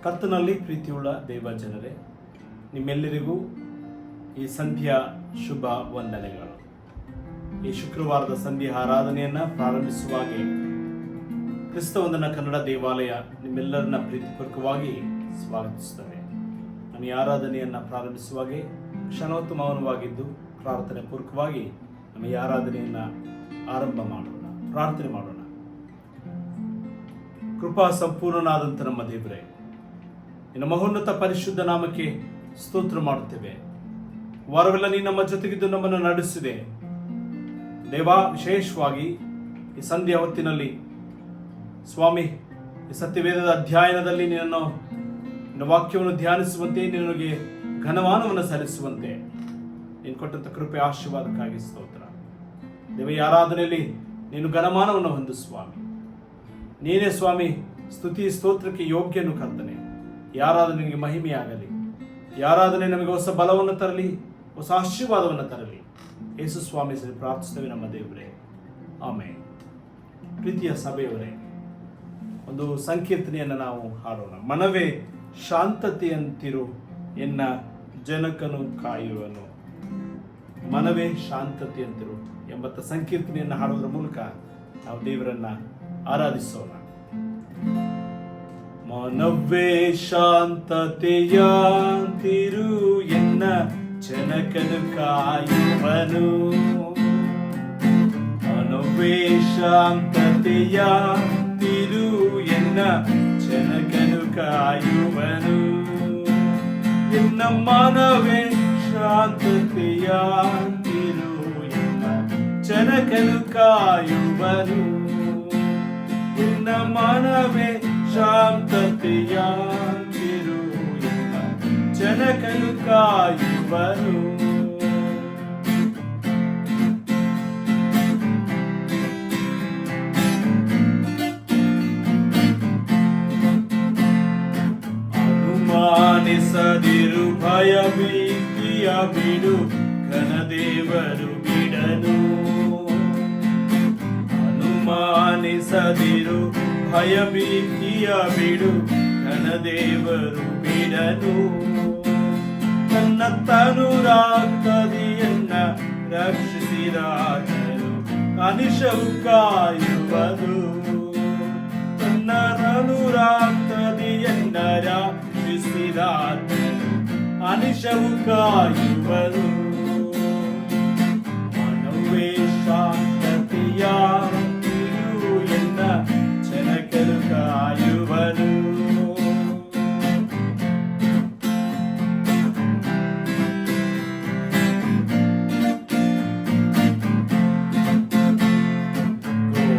ಕರ್ತನಲ್ಲಿ ಪ್ರೀತಿಯುಳ್ಳ ದೇವ ಜನರೇ, ನಿಮ್ಮೆಲ್ಲರಿಗೂ ಈ ಸಂಧ್ಯಾ ಶುಭ ವಂದನೆಗಳು. ಈ ಶುಕ್ರವಾರದ ಸಂಧ್ಯಾ ಆರಾಧನೆಯನ್ನು ಪ್ರಾರಂಭಿಸುವಾಗೆ ಕ್ರಿಸ್ತವಂದನ ಕನ್ನಡ ದೇವಾಲಯ ನಿಮ್ಮೆಲ್ಲರನ್ನ ಪ್ರೀತಿಪೂರ್ವಕವಾಗಿ ಸ್ವಾಗತಿಸುತ್ತವೆ. ನಮ್ಮ ಈ ಆರಾಧನೆಯನ್ನು ಪ್ರಾರಂಭಿಸುವಾಗೆ ಕ್ಷಣೋತ್ತು ಮೌನವಾಗಿದ್ದು ಪ್ರಾರ್ಥನೆ ಪೂರ್ವಕವಾಗಿ ನಮ್ಮ ಈ ಆರಾಧನೆಯನ್ನು ಆರಂಭ ಮಾಡೋಣ. ಪ್ರಾರ್ಥನೆ ಮಾಡೋಣ. ಕೃಪಾ ಸಂಪೂರ್ಣನಾದಂಥ ನಮ್ಮ ದೇವರೇ, ನಿನ್ನ ಮಹೋನ್ನತ ಪರಿಶುದ್ಧ ನಾಮಕ್ಕೆ ಸ್ತೋತ್ರ ಮಾಡುತ್ತೇವೆ. ವಾರವೆಲ್ಲ ನೀನು ನಮ್ಮ ಜೊತೆಗಿದ್ದು ನಮ್ಮನ್ನು ನಡೆಸಿದೆ ದೇವ. ವಿಶೇಷವಾಗಿ ಈ ಸಂಧ್ಯಾ ಹೊತ್ತಿನಲ್ಲಿ ಸ್ವಾಮಿ, ಈ ಸತ್ಯವೇದದ ಅಧ್ಯಯನದಲ್ಲಿ ನಿನ್ನ ವಾಕ್ಯವನ್ನು ಧ್ಯಾನಿಸುವಂತೆ, ನಿನಗೆ ಘನಮಾನವನ್ನು ಸಲ್ಲಿಸುವಂತೆ ನೀನು ಕೊಟ್ಟಂಥ ಕೃಪೆ ಆಶೀರ್ವಾದಕ್ಕಾಗಿ ಸ್ತೋತ್ರ ದೇವ. ಈ ಆರಾಧನೆಯಲ್ಲಿ ನೀನು ಘನಮಾನವನ್ನು ಹೊಂದು ಸ್ವಾಮಿ. ನೀನೇ ಸ್ವಾಮಿ ಸ್ತುತಿ ಸ್ತೋತ್ರಕ್ಕೆ ಯೋಗ್ಯನು ಕರ್ತನೆ. ಯಾರಾಧನೆ ನಿನಗೆ ಮಹಿಮೆಯಾಗಲಿ. ಯಾರಾಧನೆ ನಮಗೆ ಹೊಸ ಬಲವನ್ನು ತರಲಿ, ಹೊಸ ಆಶೀರ್ವಾದವನ್ನು ತರಲಿ. ಯೇಸು ಸ್ವಾಮಿ ಸರಿ ಪ್ರಾರ್ಥಿಸ್ತೇವೆ ನಮ್ಮ ದೇವರೇ, ಆಮೆನ್. ಪ್ರೀತಿಯ ಸಭೆಯವರೇ, ಒಂದು ಸಂಕೀರ್ತನೆಯನ್ನು ನಾವು ಹಾಡೋಣ. ಮನವೇ ಶಾಂತತೆಯಂತಿರು, ಎನ್ನ ಜನಕನು ಕಾಯುವನು. ಮನವೇ ಶಾಂತತೆಯಂತಿರು ಎಂಬತ್ತ ಸಂಕೀರ್ತನೆಯನ್ನು ಹಾಡುವುದರ ಮೂಲಕ ನಾವು ದೇವರನ್ನ ಆರಾಧಿಸೋಣ. ಮನವೇ ಶಾಂತತೆಯಂತಿರು, ಎನ್ನ ಜನಕನು ಕಾಯುವನು. ಮನವೇ ಶಾಂತತೆಯಂತಿರು, ಎನ್ನ ಜನಕನು ಕಾಯುವನು. ಎನ್ನ ಮನವೇ ಶಾಂತತೆಯಂತಿರು, ಎನ್ನ ಜನಕನು ಕಾಯುವನು. ಎನ್ನ ಮನವೇ ಶಾಂತತೆಯಂತಿರು, ಎನ್ನ ಜನಕನು ಕಾಯುವನು. ಅನುಮಾನಿಸದಿರು, ಭಯ ಭೀತಿಯ ಬಿಡು, ಘನದೇವರು ಬಿಡನು. ಅನುಮಾನಿಸದಿರು, ಭಯ ಭೀತಿಯ ಬಿಡು, ಘನದೇವರು ಬಿಡನು. ನನ್ನ ತನುರಾಗ್ತದೆಯನ್ನ ರಕ್ಷಿಸಿರಾದರು, ಅನಿಶವು ಕಾಯುವುದು. ನನ್ನ ತನುರಾಗ್ತದೆಯನ್ನ ರಕ್ಷಿಸಿರಾದರು, ಅನಿಶವು ಕಾಯುವುದು. ಮನವೇ ಶಾಂತತೆಯ ಜನಕನು ಕಾಯುವನು.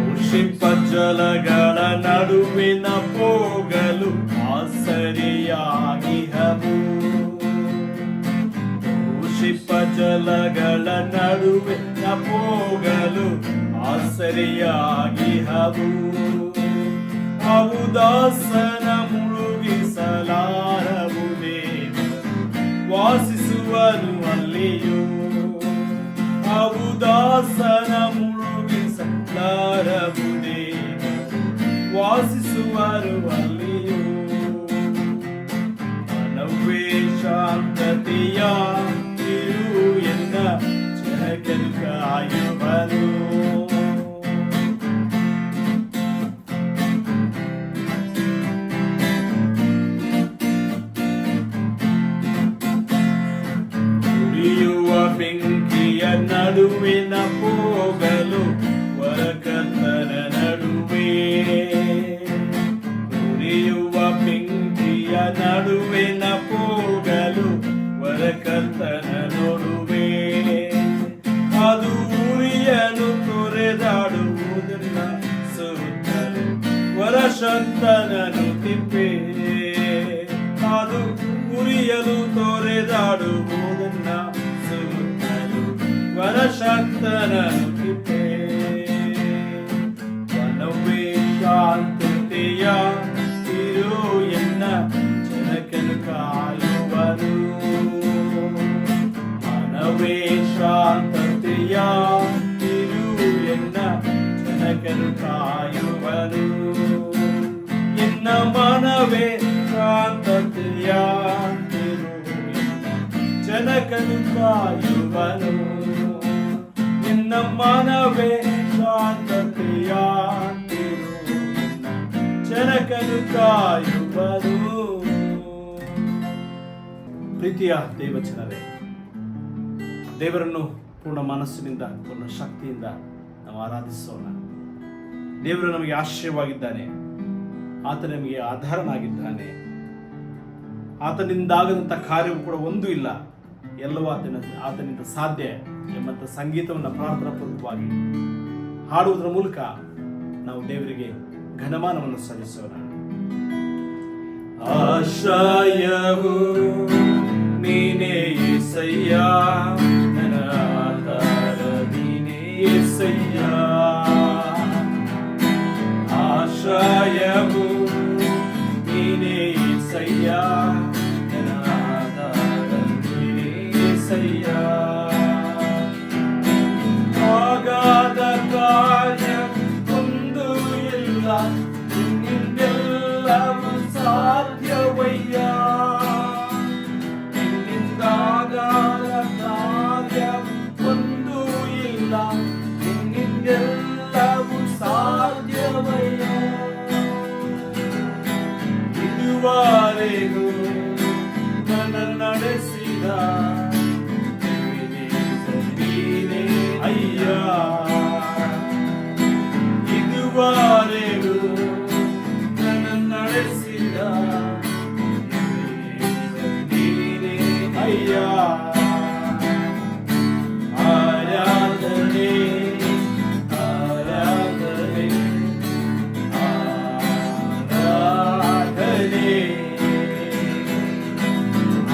ಘೋಷಿಪ ಜಲಗಳ ನಡುವಿನ ಹೋಗಲು ಆಸರೆಯಾಗಿಹವು. ಘೋಷಿಪ ಜಲಗಳ ನಡುವಿನ ಹೋಗಲು ಆಸರೆಯಾಗಿಹವು. ಅವು ದಾಸನ ಮುಳುಗಿಸಲಾರವುದೇ, ವಾಸಿಸುವನು ಅಲ್ಲಿಯೂ. ಅವು ದಾಸನ ಮುಳುಗಿಸಲಾರವುದೇ, ವಾಸಿಸುವರು ಅಲ್ಲಿಯೂ. ಮನವೇ ಶಾಂತತೆಯ ಇರು, ಎನ್ನ ಜನಕನು ಕಾಯುವನು. ಬೆಂಕಿಯ ನಡುವಿನ ಹೋಗಲು ವರಕರ್ತನ ನಡುವೆ. ಉರಿಯುವ ಬೆಂಕಿಯ ನಡುವಿನ ಹೋಗಲು ವರಕರ್ತನ ನಡುವೆ. ಅದು ಉರಿಯಲು ತೊರೆದಾಡುವುದನ್ನ ಸುತ್ತಲು ವರಶಕ್ತನನು ತಿಪ್ಪೆ. ಅದು ಉರಿಯಲು ತೊರೆದಾಡುವುದನ್ನ ಸುತ್ತಲು ವರಶಕ್ತನನು ತಿಪ್ಪೆ. ಮನವೇ ಶಾಂತತೆಯ ಇರು, ಎನ್ನ ಜನಕನು ಕಾಯುವನು. ಮನವೇ ಶಾಂತತೆಯ ಇರು, ಎನ್ನ ಜನಕನು ಕಾಯುವನು. ಎನ್ನ ಮನವೇ ಶಾಂತ ಕಾಯುವನು. ನಿನ್ನ ಮನವೇ ಶಾಂತತೆಯಾಗಿರು, ಜನಕನು ಕಾಯುವನು. ಪ್ರೀತಿಯ ದೇವಜನರೇ, ದೇವರನ್ನು ಪೂರ್ಣ ಮನಸ್ಸಿನಿಂದ ಪೂರ್ಣ ಶಕ್ತಿಯಿಂದ ನಾವು ಆರಾಧಿಸೋಣ. ದೇವರು ನಮಗೆ ಆಶ್ರಯವಾಗಿದ್ದಾನೆ, ಆತ ನಮಗೆ ಆಧಾರನಾಗಿದ್ದಾನೆ. ಆತನಿಂದಾಗದಂಥ ಕಾರ್ಯವು ಕೂಡ ಒಂದೂ ಇಲ್ಲ, ಎಲ್ಲವೂ ಆತನಿಂದ ಸಾಧ್ಯ ಎಂಬಂಥ ಸಂಗೀತವನ್ನು ಪ್ರಾರ್ಥನಾ ಪೂರ್ವಕವಾಗಿ ಹಾಡುವುದರ ಮೂಲಕ ನಾವು ದೇವರಿಗೆ ಘನಮಾನವನ್ನು ಸಲ್ಲಿಸೋಣ. ಆಶ್ರಯವು ನೀನೇ యేసయ్య, ನನ್ನ ಆಧಾರ ನೀನೇ యేసయ్య. ಆಶ್ರಯವು ನೀನೇ యేసయ్య, ನನ್ನ ಆಧಾರ ನೀನೇ యేసయ్య. ಆಗಾದ ಕಾರ್ಯ ಒಂದು ಇಲ್ಲ, ನಿನ್ನಿಂದೆಲ್ಲವೂ ಸಾಧ್ಯವಯ್ಯ. ನಿನ್ನಿಂದಾಗದ ಕಾರ್ಯ ಒಂದು ಇಲ್ಲ, ನಿನ್ನಿಂದೆಲ್ಲವೂ ಸಾಧ್ಯವಯ್ಯ. ಇದುವರೆಗೂ ನನ್ನ ನಡೆಸಿದ ನೀನೇ ಅಯ್ಯ. ಇದುವರೆಗೂ ನನ್ನ ನಡೆಸಿದ ನೀನೇ ಅಯ್ಯ. ಆರಾಧನೆ ಆರಾಧನೆ ಆರಾಧನೆ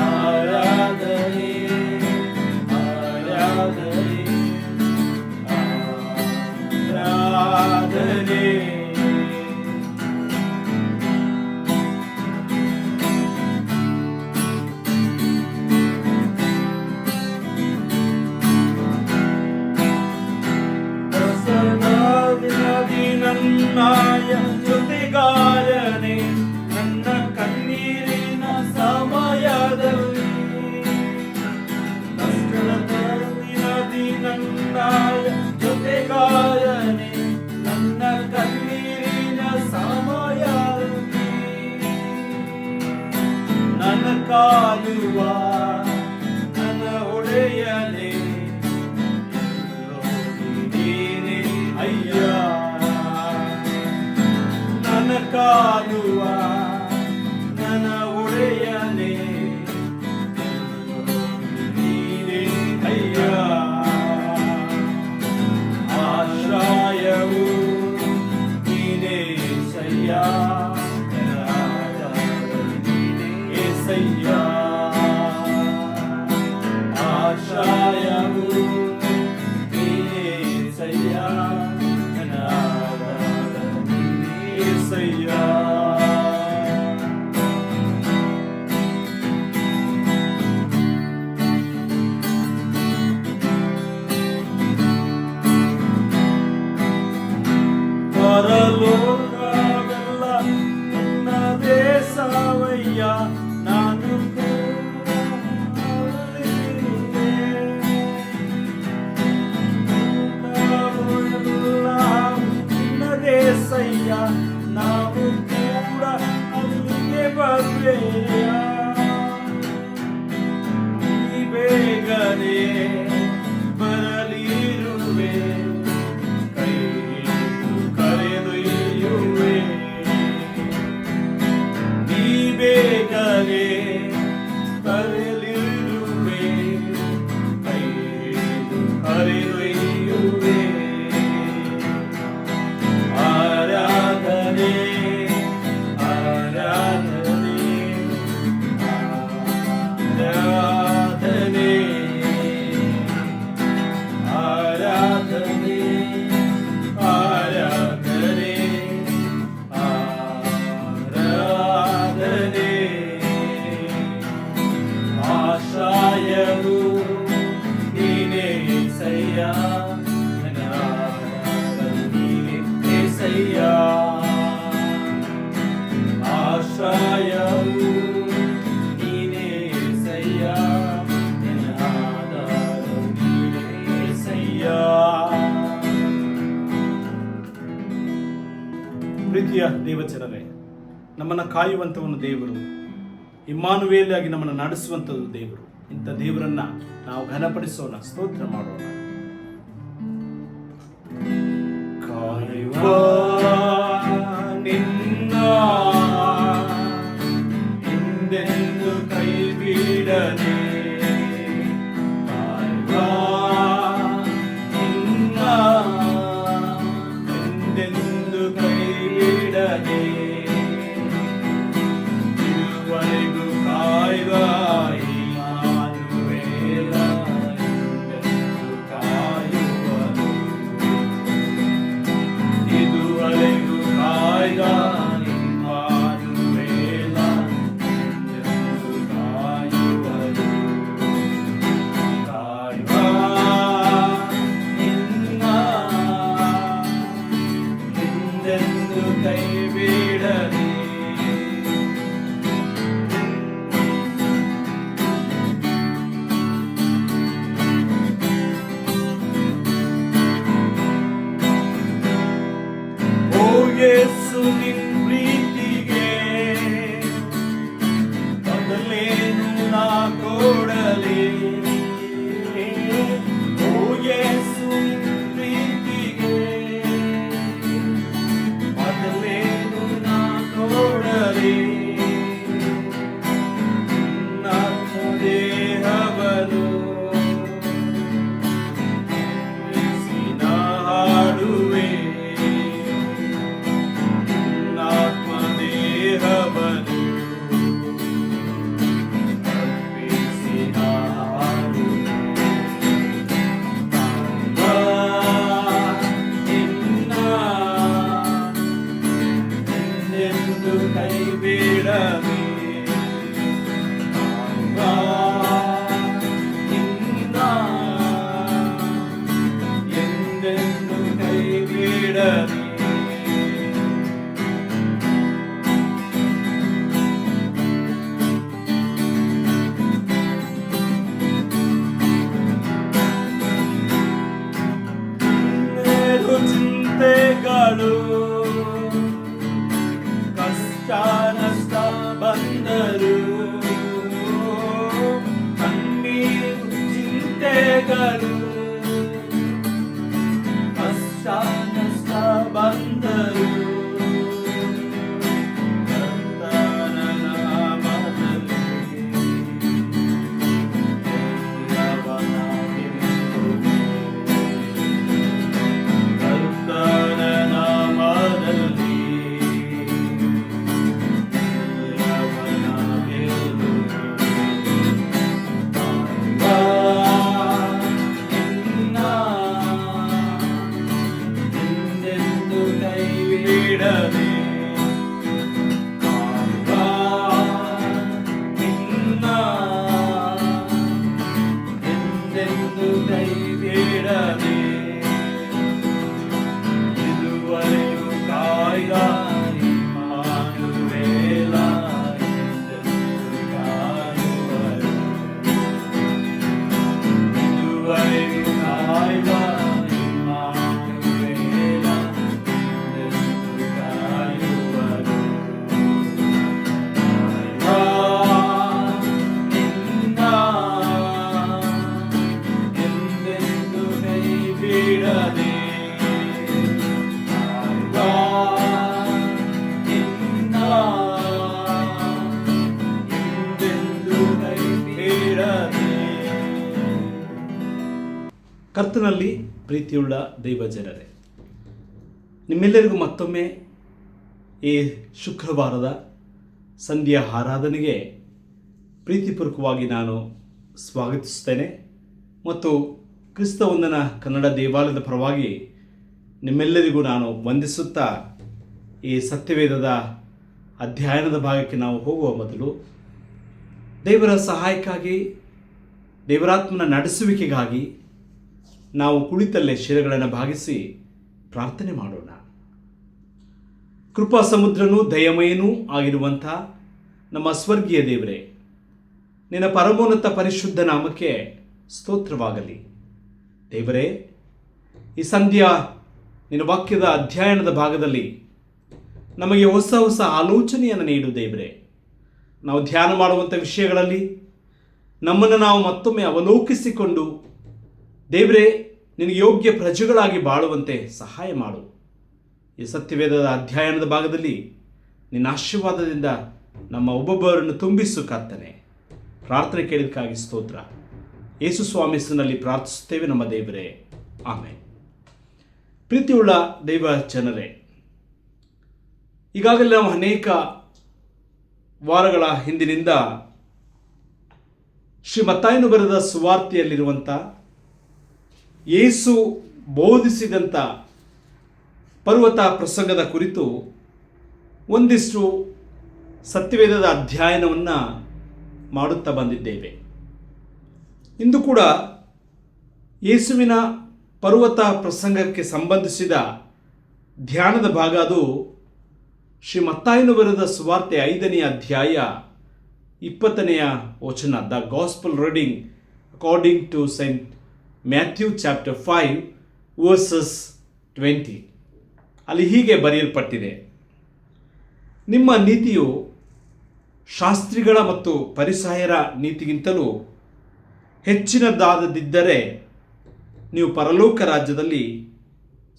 ಆರಾಧನೆ ಆರಾಧನೆ. ನನ್ನಾಯ ಜೊತೆಗಾರನೆ, ನನ್ನ ಕಣ್ಣೀರಿನ ಸಮಯದಲ್ಲಿ ಕಷ್ಟದ ದಿನದಿ ನನ್ನಾಯ ಜೊತೆಗಾರನೆ, ನನ್ನ ಕಣ್ಣೀರಿನ ಸಮಯದಲ್ಲಿ ನನ್ನ ಕಾಯುವ ನನ್ನ ಒಡೆಯನೇ ನೀನೇ ಅಯ್ಯ. ನನ್ನ ಕಾಯುವ ನನ್ನ ಒಡೆಯನೇ ನೀನೇ ಅಯ್ಯ. ಆಶ್ರಯವು ನೀನೇ యేసయ్య, ನನ್ನ ಆಧಾರ ನೀನೇ యేసయ్య. ಆಶ್ರಯವು ನೀನೇ యేసయ్య, ನನ್ನ ಆಧಾರ ನೀನೇ యేసయ్య. ಪರಲೋಕವೆಲ್ಲ ನಿನ್ನ ದೇಶವಯ್ಯ, ನಾನು ನಿನ್ನ ದೇಶಯ್ಯ, ನಾವು ಕೂಡ ಅಲ್ಲಿಗೆ ಬರ್ಬೇಯ. ನೀ ಬೇಗನೆ ಬರಲಿರುವೆ, ಕೈ ಕರೆದೊಯ್ಯುವೆ. ನೀ ಬೇಗನೆ ಬರಲಿರುವೆ, ಕೈ ಕರೆದೊಯ್ಯುವೆ. ಆರಾಧನೆ ಆರಾಧನೆ ಆರಾಧನೆ ಆರಾಧನೆ ಆರಾಧನೆ ಆರಾಧನೆ ಪ್ರೀತಿಯ ದೇವಚರರೇ, ನಮ್ಮನ್ನು ಕಾಯುವಂಥವನು ದೇವರು, ಇಮ್ಮಾನುವೇಲಿಯಾಗಿ ನಮ್ಮನ್ನು ನಡೆಸುವಂಥದ್ದು ದೇವರು. ಇಂಥ ದೇವರನ್ನ ನಾವು ಘನಪಡಿಸೋಣ, ಸ್ತೋತ್ರ ಮಾಡೋಣ. ಕಾಯುವ ನಿನ್ನ ಹಿಂದೆಂದು ಕೈ ಬಿಡದೆ, ಕಾಯುವ ನಿನ್ನ ಹಿಂದೆಂದು ಕೈ ಬಿಡದೆ, ಇದುವರೆಗೂ ಕಾಯುವ ಯೇಸು ನಿನ್ ಪ್ರೀತಿಗೆ ಬದಲೇನು ನಾ ಕೊಡಲಿ. ಓ ಯೇಸು ನಿನ್ ಪ್ರೀತಿಗೆ ಬದಲೇನು ನಾ ಕೊಡಲಿ. ನನ್ನ ದೇಹವನ್ನು ಹಾಡುವೆ, ಕೈ ಬಿಡದೆ, ಎಂದೆಂದು ಕೈ ಬಿಡದೆ. ಚಿಂತೆಗಳು ನಷ್ಟ ಬಂದರು, ಕಣ್ಣೀರು ಚಿಂತೆಗಳು ಕಷ್ಟ ನಷ್ಟ ಬಂದರು, ಕರ್ತನ ನಾಮದಲ್ಲಿ ಕರ್ತನ ನಾಮದಲ್ಲಿ ಬಿಡದೆ, ಎಂದೆಂದು ಕೈ ಬಿಡದೆ, ಇದುವರೆಗೂ ಕಾಯ್ದ ಇಮ್ಮಾನುವೇಲ ಎಂದೆಂದು ಕಾಯುವರು. ಇದುವರೆಗೂ ಕಾಯ್ದ ಕರ್ತನಲ್ಲಿ ಪ್ರೀತಿಯುಳ್ಳ ದೈವ ಜನರೇ, ನಿಮ್ಮೆಲ್ಲರಿಗೂ ಮತ್ತೊಮ್ಮೆ ಈ ಶುಕ್ರವಾರದ ಸಂಧ್ಯಾ ಆರಾಧನೆಗೆ ಪ್ರೀತಿಪೂರ್ವಕವಾಗಿ ನಾನು ಸ್ವಾಗತಿಸುತ್ತೇನೆ ಮತ್ತು ಕ್ರಿಸ್ತ ವಂದನ ಕನ್ನಡ ದೇವಾಲಯದ ಪರವಾಗಿ ನಿಮ್ಮೆಲ್ಲರಿಗೂ ನಾನು ವಂದಿಸುತ್ತಾ ಈ ಸತ್ಯವೇದದ ಅಧ್ಯಯನದ ಭಾಗಕ್ಕೆ ನಾವು ಹೋಗುವ ಮೊದಲು ದೇವರ ಸಹಾಯಕ್ಕಾಗಿ, ದೇವರಾತ್ಮನ ನಡೆಸುವಿಕೆಗಾಗಿ ನಾವು ಕುಳಿತಲ್ಲೇ ಶಿರಗಳನ್ನು ಭಾಗಿಸಿ ಪ್ರಾರ್ಥನೆ ಮಾಡೋಣ. ಕೃಪಾ ಸಮುದ್ರನೂ ದಯಮಯನೂ ಆಗಿರುವಂಥ ನಮ್ಮ ಸ್ವರ್ಗೀಯ ದೇವರೇ, ನಿನ್ನ ಪರಮೋನ್ನತ ಪರಿಶುದ್ಧ ನಾಮಕ್ಕೆ ಸ್ತೋತ್ರವಾಗಲಿ. ದೇವರೇ, ಈ ಸಂಧ್ಯಾ ನಿನ್ನ ವಾಕ್ಯದ ಅಧ್ಯಯನದ ಭಾಗದಲ್ಲಿ ನಮಗೆ ಹೊಸ ಹೊಸ ಆಲೋಚನೆಯನ್ನು ನೀಡು ದೇವರೇ. ನಾವು ಧ್ಯಾನ ಮಾಡುವಂಥ ವಿಷಯಗಳಲ್ಲಿ ನಮ್ಮನ್ನು ನಾವು ಮತ್ತೊಮ್ಮೆ ಅವಲೋಕಿಸಿಕೊಂಡು ದೇವರೇ ನಿನಗೆ ಯೋಗ್ಯ ಪ್ರಜೆಗಳಾಗಿ ಬಾಳುವಂತೆ ಸಹಾಯ ಮಾಡು. ಈ ಸತ್ಯವೇದದ ಅಧ್ಯಯನದ ಭಾಗದಲ್ಲಿ ನಿನ್ನ ಆಶೀರ್ವಾದದಿಂದ ನಮ್ಮ ಒಬ್ಬೊಬ್ಬರನ್ನು ತುಂಬಿಸು ಕರ್ತನೆ. ಪ್ರಾರ್ಥನೆ ಕೇಳಿದಕ್ಕಾಗಿ ಸ್ತೋತ್ರ. ಯೇಸು ಸ್ವಾಮಿ ಹೆಸರಿನಲ್ಲಿ ಪ್ರಾರ್ಥಿಸುತ್ತೇವೆ ನಮ್ಮ ದೇವರೇ, ಆಮೆನ್. ಪ್ರೀತಿಯುಳ್ಳ ದೈವ ಜನರೇ, ಈಗಾಗಲೇ ನಾವು ಅನೇಕ ವಾರಗಳ ಹಿಂದಿನಿಂದ ಶ್ರೀ ಮತ್ತಾಯನು ಬರೆದ ಸುವಾರ್ತೆಯಲ್ಲಿರುವಂಥ ಯೇಸು ಬೋಧಿಸಿದಂಥ ಪರ್ವತ ಪ್ರಸಂಗದ ಕುರಿತು ಒಂದಿಷ್ಟು ಸತ್ಯವೇದದ ಅಧ್ಯಯನವನ್ನು ಮಾಡುತ್ತಾ ಬಂದಿದ್ದೇವೆ. ಇಂದು ಕೂಡ ಯೇಸುವಿನ ಪರ್ವತ ಪ್ರಸಂಗಕ್ಕೆ ಸಂಬಂಧಿಸಿದ ಧ್ಯಾನದ ಭಾಗ ಅದು ಶ್ರೀ ಮತ್ತಾಯನು ಬರೆದ ಸುವಾರ್ತೆ 5ನೇ ಅಧ್ಯಾಯ 20ನೇ ವಚನ. The gospel reading according to saint Matthew chapter 5 verses 20. ಅಲ್ಲಿ ಹೀಗೆ ಬರೆಯಲ್ಪಟ್ಟಿದೆ: ನಿಮ್ಮ ನೀತಿಯು ಶಾಸ್ತ್ರಿಗಳ ಮತ್ತು ಫರಿಸಾಯರ ನೀತಿಗಿಂತಲೂ ಹೆಚ್ಚಿನದಾದದಿದ್ದರೆ ನೀವು ಪರಲೋಕ ರಾಜ್ಯದಲ್ಲಿ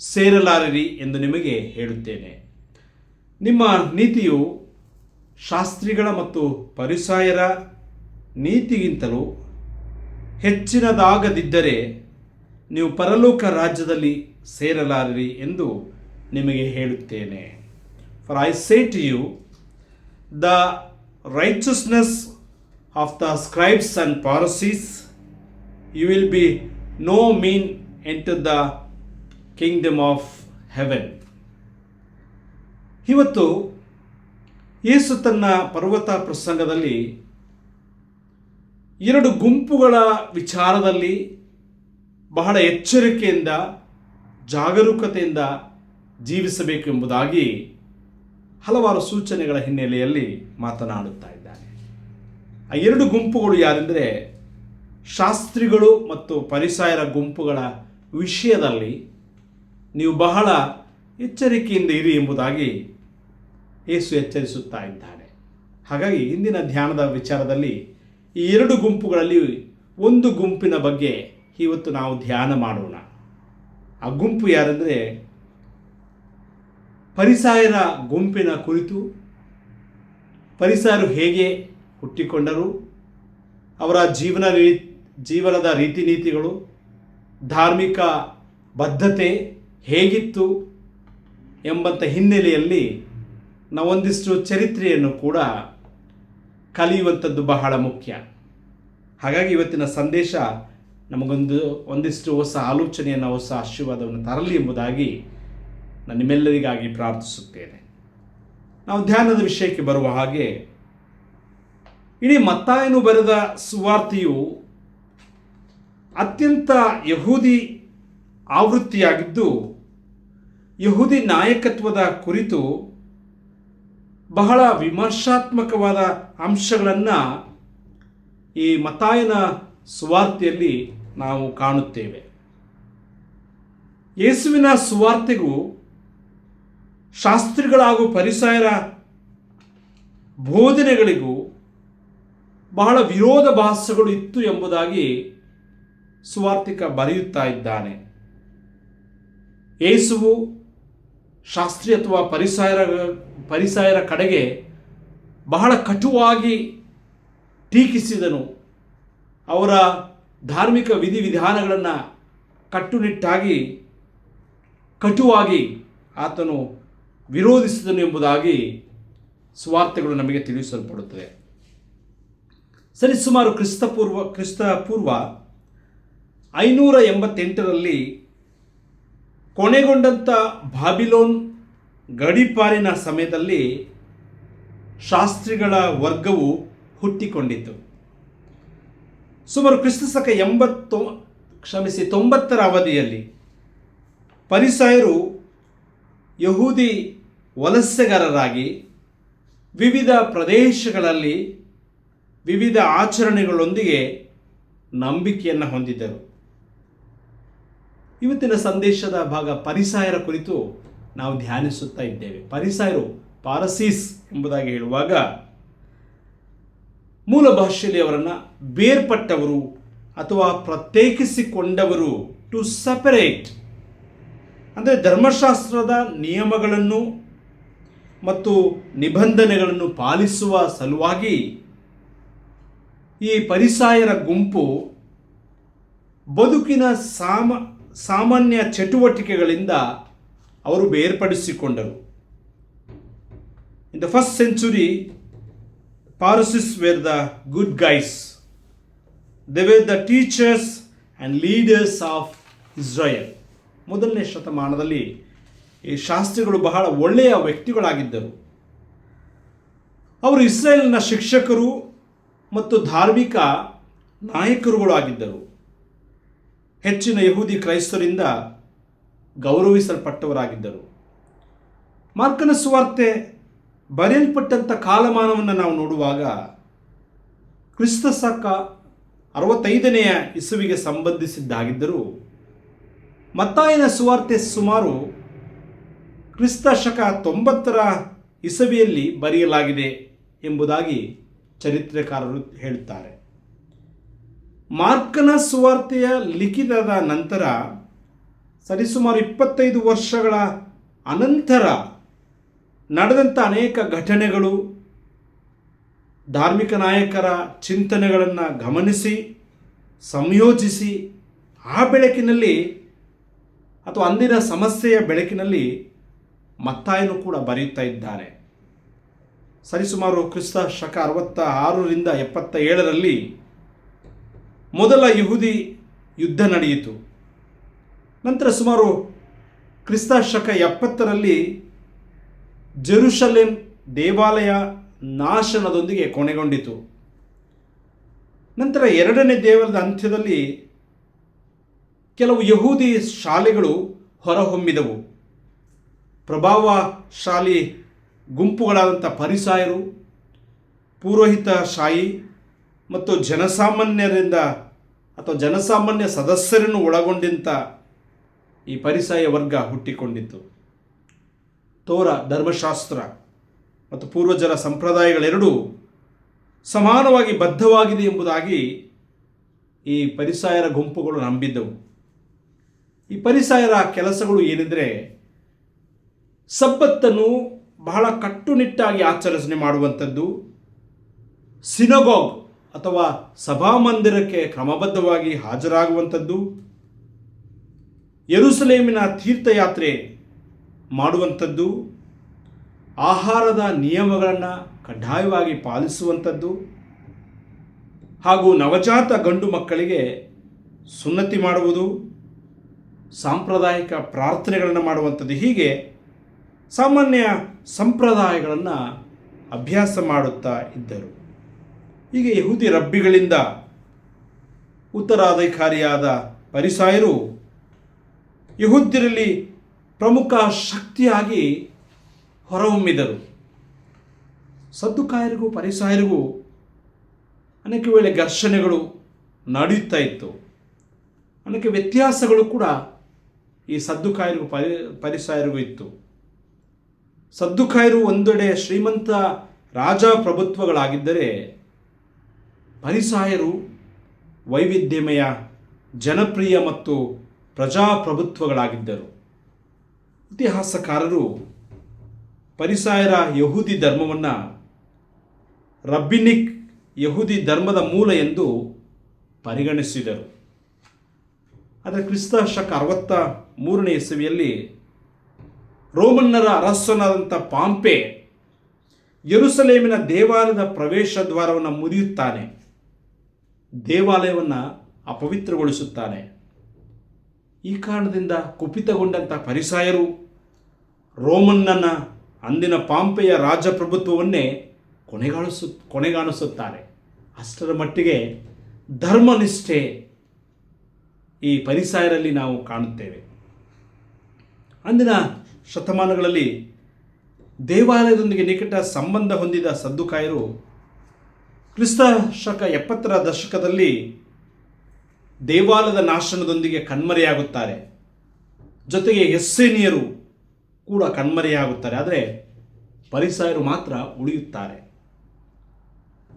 ಸೇರಲಾರಿರಿ ಎಂದು ನಿಮಗೆ ಹೇಳುತ್ತೇನೆ. ನಿಮ್ಮ ನೀತಿಯು ಶಾಸ್ತ್ರಿಗಳ ಮತ್ತು ಫರಿಸಾಯರ ನೀತಿಗಿಂತಲೂ ಹೆಚ್ಚಿನದಾಗದಿದ್ದರೆ ನೀವು ಪರಲೋಕ ರಾಜ್ಯದಲ್ಲಿ ಸೇರಲಾರಿರಿ ಎಂದು ನಿಮಗೆ ಹೇಳುತ್ತೇನೆ. For I say to you, the righteousness of the scribes and Pharisees, you will be no mean into the kingdom of heaven. ಇವತ್ತು ಯೇಸು ತನ್ನ ಪರ್ವತ ಪ್ರಸಂಗದಲ್ಲಿ 2 ಗುಂಪುಗಳ ವಿಚಾರದಲ್ಲಿ ಬಹಳ ಎಚ್ಚರಿಕೆಯಿಂದ ಜಾಗರೂಕತೆಯಿಂದ ಜೀವಿಸಬೇಕು ಎಂಬುದಾಗಿ ಹಲವಾರು ಸೂಚನೆಗಳ ಹಿನ್ನೆಲೆಯಲ್ಲಿ ಮಾತನಾಡುತ್ತಾ ಇದ್ದಾನೆ. ಆ 2 ಗುಂಪುಗಳು ಯಾರೆಂದರೆ, ಶಾಸ್ತ್ರಿಗಳು ಮತ್ತು ಫರಿಸಾಯರ ಗುಂಪುಗಳ ವಿಷಯದಲ್ಲಿ ನೀವು ಬಹಳ ಎಚ್ಚರಿಕೆಯಿಂದ ಇರಿ ಎಂಬುದಾಗಿ ಯೇಸು ಎಚ್ಚರಿಸುತ್ತಾ ಇದ್ದಾನೆ. ಹಾಗಾಗಿ ಇಂದಿನ ಧ್ಯಾನದ ವಿಚಾರದಲ್ಲಿ ಈ 2 ಗುಂಪುಗಳಲ್ಲಿ ಒಂದು ಗುಂಪಿನ ಬಗ್ಗೆ ಇವತ್ತು ನಾವು ಧ್ಯಾನ ಮಾಡೋಣ. ಆ ಗುಂಪು ಯಾರೆಂದರೆ, ಫರಿಸಾಯರ ಗುಂಪಿನ ಕುರಿತು. ಫರಿಸಾಯರು ಹೇಗೆ ಹುಟ್ಟಿಕೊಂಡರು, ಅವರ ಜೀವನದ ರೀತಿ ನೀತಿಗಳು, ಧಾರ್ಮಿಕ ಬದ್ಧತೆ ಹೇಗಿತ್ತು ಎಂಬಂಥ ಹಿನ್ನೆಲೆಯಲ್ಲಿ ನಾವೊಂದಿಷ್ಟು ಚರಿತ್ರೆಯನ್ನು ಕೂಡ ಕಲಿಯುವಂಥದ್ದು ಬಹಳ ಮುಖ್ಯ. ಹಾಗಾಗಿ ಇವತ್ತಿನ ಸಂದೇಶ ಒಂದಿಷ್ಟು ಹೊಸ ಆಲೋಚನೆಯನ್ನು, ಹೊಸ ಆಶೀರ್ವಾದವನ್ನು ತರಲಿ ಎಂಬುದಾಗಿ ನಾನು ನಿಮ್ಮೆಲ್ಲರಿಗಾಗಿ ಪ್ರಾರ್ಥಿಸುತ್ತೇನೆ. ನಾವು ಧ್ಯಾನದ ವಿಷಯಕ್ಕೆ ಬರುವ ಹಾಗೆ, ಇಡೀ ಮತ್ತಾಯನು ಬರೆದ ಸುವಾರ್ತೆಯು ಅತ್ಯಂತ ಯಹೂದಿ ಆವೃತ್ತಿಯಾಗಿದ್ದು, ಯಹೂದಿ ನಾಯಕತ್ವದ ಕುರಿತು ಬಹಳ ವಿಮರ್ಶಾತ್ಮಕವಾದ ಅಂಶಗಳನ್ನು ಈ ಮತ್ತಾಯನ ಸುವಾರ್ತೆಯಲ್ಲಿ ನಾವು ಕಾಣುತ್ತೇವೆ. ಯೇಸುವಿನ ಸುವಾರ್ತೆಗೂ ಶಾಸ್ತ್ರಿಗಳ ಹಾಗೂ ಫರಿಸಾಯರ ಬೋಧನೆಗಳಿಗೂ ಬಹಳ ವಿರೋಧಾಭಾಸಗಳು ಇತ್ತು ಎಂಬುದಾಗಿ ಸುವಾರ್ತಿಕ ಬರೆಯುತ್ತಾ ಇದ್ದಾನೆ. ಯೇಸುವು ಶಾಸ್ತ್ರಿ ಅಥವಾ ಫರಿಸಾಯರ ಕಡೆಗೆ ಬಹಳ ಕಟುವಾಗಿ ಟೀಕಿಸಿದನು. ಅವರ ಧಾರ್ಮಿಕ ವಿಧಿವಿಧಾನಗಳನ್ನು ಕಟ್ಟುನಿಟ್ಟಾಗಿ ಕಟುವಾಗಿ ಆತನು ವಿರೋಧಿಸಿದನು ಎಂಬುದಾಗಿ ಸುವಾರ್ತೆಗಳು ನಮಗೆ ತಿಳಿಸಲ್ಪಡುತ್ತದೆ. ಸರಿಸುಮಾರು ಕ್ರಿಸ್ತಪೂರ್ವ 588ರಲ್ಲಿ ಕೊನೆಗೊಂಡಂಥ ಬಾಬಿಲೋನ್ ಗಡೀಪಾರಿನ ಸಮಯದಲ್ಲಿ ಶಾಸ್ತ್ರಿಗಳ ವರ್ಗವು ಹುಟ್ಟಿಕೊಂಡಿತು. ಸುಮಾರು ಕ್ರಿಸ್ತಶಕ 90ರ ಅವಧಿಯಲ್ಲಿ ಫರಿಸಾಯರು ಯಹೂದಿ ವಲಸೆಗಾರರಾಗಿ ವಿವಿಧ ಪ್ರದೇಶಗಳಲ್ಲಿ ವಿವಿಧ ಆಚರಣೆಗಳೊಂದಿಗೆ ನಂಬಿಕೆಯನ್ನು ಹೊಂದಿದ್ದರು. ಇವತ್ತಿನ ಸಂದೇಶದ ಭಾಗ ಫರಿಸಾಯರ ಕುರಿತು ನಾವು ಧ್ಯಾನಿಸುತ್ತಾ ಇದ್ದೇವೆ. ಫರಿಸಾಯರು ಪಾರಸೀಸ್ ಎಂಬುದಾಗಿ ಹೇಳುವಾಗ ಮೂಲ ಭಾಷೆಯಲ್ಲಿ ಅವರನ್ನು ಬೇರ್ಪಟ್ಟವರು ಅಥವಾ ಪ್ರತ್ಯೇಕಿಸಿಕೊಂಡವರು, ಟು ಸೆಪರೇಟ್. ಅಂದರೆ ಧರ್ಮಶಾಸ್ತ್ರದ ನಿಯಮಗಳನ್ನು ಮತ್ತು ನಿಬಂಧನೆಗಳನ್ನು ಪಾಲಿಸುವ ಸಲುವಾಗಿ ಈ ಫರಿಸಾಯರ ಗುಂಪು ಬದುಕಿನ ಸಾಮಾನ್ಯ ಚಟುವಟಿಕೆಗಳಿಂದ ಅವರು ಬೇರ್ಪಡಿಸಿಕೊಂಡರು. In the first century, Pharisees were the good guys. They were the teachers and leaders of Israel. ಮೊದಲನೇ ಶತಮಾನದಲ್ಲಿ ಈ ಶಾಸ್ತ್ರಿಗಳು ಬಹಳ ಒಳ್ಳೆಯ ವ್ಯಕ್ತಿಗಳಾಗಿದ್ದರು. ಅವರು ಇಸ್ರೇಲಿನ ಶಿಕ್ಷಕರು ಮತ್ತು ಧಾರ್ಮಿಕ ನಾಯಕರುಗಳು ಆಗಿದ್ದರು. ಹೆಚ್ಚಿನ ಯಹೂದಿ ಕ್ರೈಸ್ತರಿಂದ ಗೌರವಿಸಲ್ಪಟ್ಟವರಾಗಿದ್ದರು. ಮಾರ್ಕನ ಸುವಾರ್ತೆ ಬರೆಯಲ್ಪಟ್ಟಂಥ ಕಾಲಮಾನವನ್ನು ನಾವು ನೋಡುವಾಗ ಕ್ರಿಸ್ತ ಶಕ 65ನೇ ಇಸವಿಗೆ ಸಂಬಂಧಿಸಿದ್ದಾಗಿದ್ದರೂ ಮತ್ತಾಯನ ಸುವಾರ್ತೆ ಸುಮಾರು ಕ್ರಿಸ್ತ ಶಕ 90ರ ಇಸವಿಯಲ್ಲಿ ಬರೆಯಲಾಗಿದೆ ಎಂಬುದಾಗಿ ಚರಿತ್ರೆಕಾರರು ಹೇಳುತ್ತಾರೆ. ಮಾರ್ಕನ ಸುವಾರ್ತೆಯ ಲಿಖಿತದ ನಂತರ ಸರಿಸುಮಾರು 25 ವರ್ಷಗಳ ಅನಂತರ ನಡೆದಂಥ ಅನೇಕ ಘಟನೆಗಳು, ಧಾರ್ಮಿಕ ನಾಯಕರ ಚಿಂತನೆಗಳನ್ನು ಗಮನಿಸಿ ಸಂಯೋಜಿಸಿ ಆ ಬೆಳಕಿನಲ್ಲಿ ಅಥವಾ ಅಂದಿನ ಸಮಸ್ಯೆಯ ಬೆಳಕಿನಲ್ಲಿ ಮತ್ತಾಯನು ಕೂಡ ಬರೆಯುತ್ತಾ ಇದ್ದಾನೆ. ಸರಿಸುಮಾರು ಕ್ರಿಸ್ತ ಶಕ 66ರಿಂದ 77ರಲ್ಲಿ ಮೊದಲ ಯಹೂದಿ ಯುದ್ಧ ನಡೆಯಿತು. ನಂತರ ಸುಮಾರು ಕ್ರಿಸ್ತ ಶಕ 70ರಲ್ಲಿ ಜೆರುಸಲೇಮ್ ದೇವಾಲಯ ನಾಶನದೊಂದಿಗೆ ಕೊನೆಗೊಂಡಿತು. ನಂತರ ಎರಡನೇ ದೇವಾಲಯದ ಅಂತ್ಯದಲ್ಲಿ ಕೆಲವು ಯಹೂದಿ ಶಾಲೆಗಳು ಹೊರಹೊಮ್ಮಿದವು. ಪ್ರಭಾವಶಾಲಿ ಗುಂಪುಗಳಾದಂಥ ಫರಿಸಾಯರು, ಪುರೋಹಿತಶಾಹಿ ಮತ್ತು ಜನಸಾಮಾನ್ಯರಿಂದ ಅಥವಾ ಜನಸಾಮಾನ್ಯ ಸದಸ್ಯರನ್ನು ಒಳಗೊಂಡಂಥ ಈ ಫರಿಸಾಯ ವರ್ಗ ಹುಟ್ಟಿಕೊಂಡಿತ್ತು. ತೋರ ಧರ್ಮಶಾಸ್ತ್ರ ಮತ್ತು ಪೂರ್ವಜರ ಸಂಪ್ರದಾಯಗಳೆರಡೂ ಸಮಾನವಾಗಿ ಬದ್ಧವಾಗಿದೆ ಎಂಬುದಾಗಿ ಈ ಫರಿಸಾಯರ ಗುಂಪುಗಳು ನಂಬಿದ್ದವು. ಈ ಫರಿಸಾಯರ ಕೆಲಸಗಳು ಏನೆಂದರೆ, ಸಬ್ಬತ್ತನ್ನು ಬಹಳ ಕಟ್ಟುನಿಟ್ಟಾಗಿ ಆಚರಣೆ ಮಾಡುವಂಥದ್ದು, ಸಿನಗೋಗ್ ಅಥವಾ ಸಭಾಮಂದಿರಕ್ಕೆ ಕ್ರಮಬದ್ಧವಾಗಿ ಹಾಜರಾಗುವಂಥದ್ದು, ಯೆರೂಸಲೇಮಿನ ತೀರ್ಥಯಾತ್ರೆ ಮಾಡುವಂಥದ್ದು, ಆಹಾರದ ನಿಯಮಗಳನ್ನು ಕಡ್ಡಾಯವಾಗಿ ಪಾಲಿಸುವಂಥದ್ದು, ಹಾಗೂ ನವಜಾತ ಗಂಡು ಮಕ್ಕಳಿಗೆ ಸುನ್ನತಿ ಮಾಡುವುದು, ಸಾಂಪ್ರದಾಯಿಕ ಪ್ರಾರ್ಥನೆಗಳನ್ನು ಮಾಡುವಂಥದ್ದು, ಹೀಗೆ ಸಾಮಾನ್ಯ ಸಂಪ್ರದಾಯಗಳನ್ನು ಅಭ್ಯಾಸ ಮಾಡುತ್ತಾ ಇದ್ದರು. ಹೀಗೆ ಯಹೂದಿ ರಬ್ಬಿಗಳಿಂದ ಉತ್ತರಾಧಿಕಾರಿಯಾದ ಫರಿಸಾಯರು ಯಹೂದ್ಯರಲ್ಲಿ ಪ್ರಮುಖ ಶಕ್ತಿಯಾಗಿ ಹೊರಹೊಮ್ಮಿದರು. ಸದ್ದುಕಾಯರಿಗೂ ಫರಿಸಾಯರಿಗೂ ಅನೇಕ ವೇಳೆ ಘರ್ಷಣೆಗಳು ನಡೆಯುತ್ತಾ ಇತ್ತು. ಅನೇಕ ವ್ಯತ್ಯಾಸಗಳು ಕೂಡ ಈ ಸದ್ದುಕಾಯರಿಗೂ ಫರಿಸಾಯರಿಗೂ ಇತ್ತು. ಸದ್ದುಕಾಯರು ಒಂದೆಡೆ ಶ್ರೀಮಂತ ರಾಜಪ್ರಭುತ್ವಗಳಾಗಿದ್ದರೆ, ಫರಿಸಾಯರು ವೈವಿಧ್ಯಮಯ ಜನಪ್ರಿಯ ಮತ್ತು ಪ್ರಜಾಪ್ರಭುತ್ವಗಳಾಗಿದ್ದರು. ಇತಿಹಾಸಕಾರರು ಫರಿಸಾಯರ ಯಹೂದಿ ಧರ್ಮವನ್ನು ರಬ್ಬಿನಿಕ್ ಯಹೂದಿ ಧರ್ಮದ ಮೂಲ ಎಂದು ಪರಿಗಣಿಸಿದರು. ಆದರೆ ಕ್ರಿಸ್ತ ಶಕ 63ನೇ ಇಸವಿಯಲ್ಲಿ ರೋಮನ್ನರ ಅರಸನಾದಂಥ ಪಾಂಪೆ ಯೆರೂಸಲೇಮಿನ ದೇವಾಲಯದ ಪ್ರವೇಶ ದ್ವಾರವನ್ನು ಮುರಿಯುತ್ತಾನೆ, ದೇವಾಲಯವನ್ನು ಅಪವಿತ್ರಗೊಳಿಸುತ್ತಾನೆ. ಈ ಕಾರಣದಿಂದ ಕುಪಿತಗೊಂಡಂಥ ಫರಿಸಾಯರು ರೋಮನ್ನನ ಅಂದಿನ ಪಾಂಪೆಯ ರಾಜಪ್ರಭುತ್ವವನ್ನೇ ಕೊನೆಗಾಣಿಸುತ್ತಾರೆ. ಅಷ್ಟರ ಮಟ್ಟಿಗೆ ಧರ್ಮನಿಷ್ಠೆ ಈ ಫರಿಸಾಯರಲ್ಲಿ ನಾವು ಕಾಣುತ್ತೇವೆ. ಅಂದಿನ ಶತಮಾನಗಳಲ್ಲಿ ದೇವಾಲಯದೊಂದಿಗೆ ನಿಕಟ ಸಂಬಂಧ ಹೊಂದಿದ ಸದ್ದುಕಾಯರು ಕ್ರಿಸ್ತ ಶಕ 70ರ ದಶಕದಲ್ಲಿ ದೇವಾಲಯದ ನಾಶನದೊಂದಿಗೆ ಕಣ್ಮರೆಯಾಗುತ್ತಾರೆ. ಜೊತೆಗೆ ಎಸ್ಸೇನಿಯರು ಕೂಡ ಕಣ್ಮರೆಯಾಗುತ್ತಾರೆ. ಆದರೆ ಫರಿಸಾಯರು ಮಾತ್ರ ಉಳಿಯುತ್ತಾರೆ.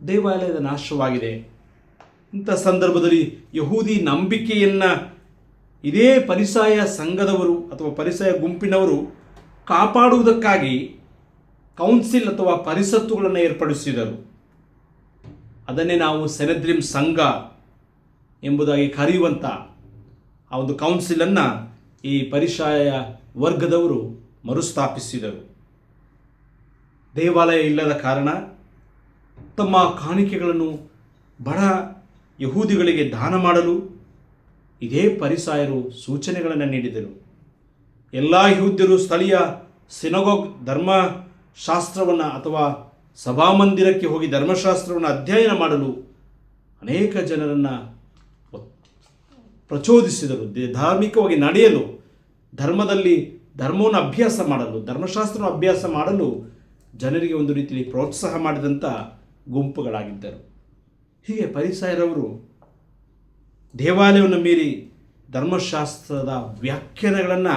ದೇವಾಲಯದ ನಾಶವಾಗಿದೆ. ಇಂಥ ಸಂದರ್ಭದಲ್ಲಿ ಯಹೂದಿ ನಂಬಿಕೆಯನ್ನು ಇದೇ ಫರಿಸಾಯ ಸಂಘದವರು ಅಥವಾ ಫರಿಸಾಯ ಗುಂಪಿನವರು ಕಾಪಾಡುವುದಕ್ಕಾಗಿ ಕೌನ್ಸಿಲ್ ಅಥವಾ ಪರಿಷತ್ತುಗಳನ್ನು ಏರ್ಪಡಿಸಿದರು. ಅದನ್ನೇ ನಾವು ಸೆನೆದ್ರಿಮ್ ಸಂಘ ಎಂಬುದಾಗಿ ಕರೆಯುವಂಥ ಆ ಒಂದು ಕೌನ್ಸಿಲನ್ನು ಈ ಫರಿಸಾಯ ವರ್ಗದವರು ಮರುಸ್ಥಾಪಿಸಿದರು. ದೇವಾಲಯ ಇಲ್ಲದ ಕಾರಣ ತಮ್ಮ ಕಾಣಿಕೆಗಳನ್ನು ಬಡ ಯಹೂದಿಗಳಿಗೆ ದಾನ ಮಾಡಲು ಇದೇ ಫರಿಸಾಯರು ಸೂಚನೆಗಳನ್ನು ನೀಡಿದರು. ಎಲ್ಲ ಯಹೂದ್ಯರು ಸ್ಥಳೀಯ ಸಿನಗೋಗ್ ಧರ್ಮಶಾಸ್ತ್ರವನ್ನು ಅಥವಾ ಸಭಾಮಂದಿರಕ್ಕೆ ಹೋಗಿ ಧರ್ಮಶಾಸ್ತ್ರವನ್ನು ಅಧ್ಯಯನ ಮಾಡಲು ಅನೇಕ ಜನರನ್ನು ಪ್ರಚೋದಿಸಿದರು. ಧಾರ್ಮಿಕವಾಗಿ ನಡೆಯಲು, ಧರ್ಮವನ್ನು ಅಭ್ಯಾಸ ಮಾಡಲು, ಧರ್ಮಶಾಸ್ತ್ರವನ್ನು ಅಭ್ಯಾಸ ಮಾಡಲು ಜನರಿಗೆ ಒಂದು ರೀತಿಯಲ್ಲಿ ಪ್ರೋತ್ಸಾಹ ಮಾಡಿದಂಥ ಗುಂಪುಗಳಾಗಿದ್ದರು. ಹೀಗೆ ಫರಿಸಾಯರವರು ದೇವಾಲಯವನ್ನು ಮೀರಿ ಧರ್ಮಶಾಸ್ತ್ರದ ವ್ಯಾಖ್ಯಾನಗಳನ್ನು